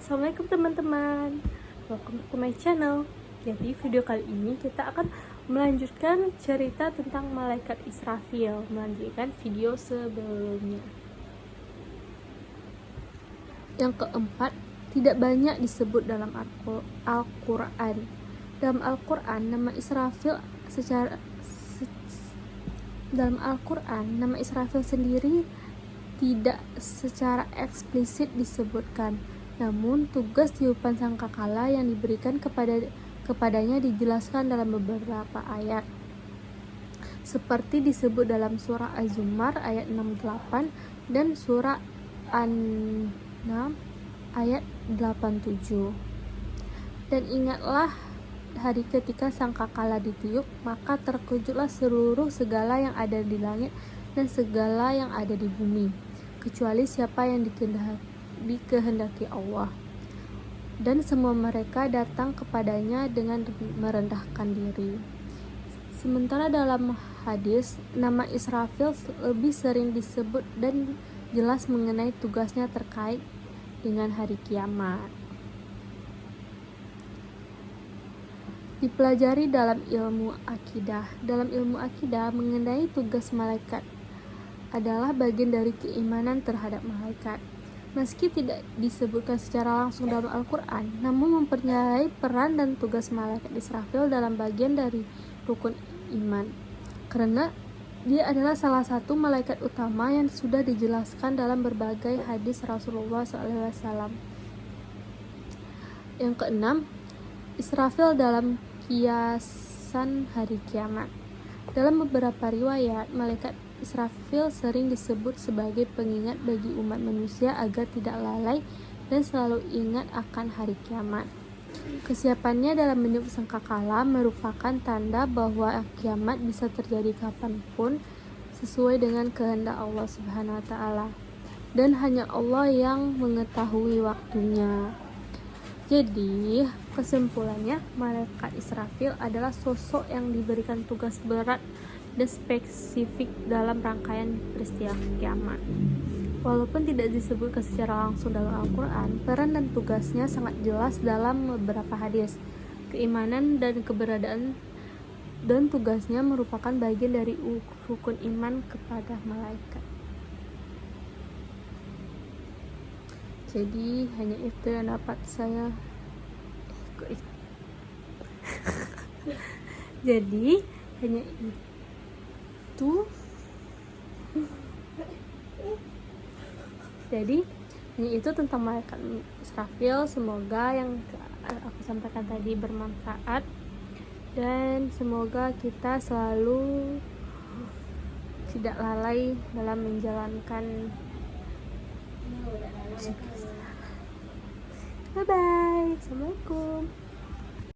Assalamualaikum teman-teman, welcome to my channel. Jadi video kali ini kita akan melanjutkan cerita tentang malaikat Israfil, melanjutkan video sebelumnya. Yang keempat, tidak banyak disebut dalam Al-Quran. Dalam Al-Quran, nama Israfil dalam Al-Quran, nama Israfil sendiri tidak secara eksplisit disebutkan. Namun, tugas tiupan sangkakala yang diberikan kepadanya dijelaskan dalam beberapa ayat. Seperti disebut dalam surah Az-Zumar ayat 68 dan surah An-Nam ayat 87. Dan ingatlah hari ketika sangkakala ditiup, maka terkejutlah seluruh segala yang ada di langit dan segala yang ada di bumi, kecuali siapa yang dikehendaki Allah, dan semua mereka datang kepadanya dengan merendahkan diri. Sementara dalam hadis, nama Israfil lebih sering disebut dan jelas mengenai tugasnya terkait dengan hari kiamat. Dipelajari dalam ilmu akidah. Dalam ilmu akidah, mengenai tugas malaikat adalah bagian dari keimanan terhadap malaikat. Meski tidak disebutkan secara langsung dalam Al-Quran, namun mempercayai peran dan tugas malaikat Israfil dalam bagian dari rukun iman, karena dia adalah salah satu malaikat utama yang sudah dijelaskan dalam berbagai hadis Rasulullah SAW. Yang keenam, Israfil dalam kiasan hari kiamat. Dalam beberapa riwayat, malaikat Israfil sering disebut sebagai pengingat bagi umat manusia agar tidak lalai dan selalu ingat akan hari kiamat. Kesiapannya dalam meniup sangkakala merupakan tanda bahwa kiamat bisa terjadi kapanpun sesuai dengan kehendak Allah Subhanahu wa Ta'ala, dan hanya Allah yang mengetahui waktunya. Jadi, kesimpulannya, malaikat Israfil adalah sosok yang diberikan tugas berat dan spesifik dalam rangkaian peristiwa kiamat. Walaupun tidak disebutkan secara langsung dalam Al-Quran, peran dan tugasnya sangat jelas dalam beberapa hadis. Keimanan dan keberadaan dan tugasnya merupakan bagian dari rukun iman kepada malaikat. Jadi hanya itu yang dapat saya Jadi hanya itu tentang malaikat Israfil. Semoga yang aku sampaikan tadi bermanfaat, dan semoga kita selalu tidak lalai dalam menjalankan. Bye bye. Assalamualaikum.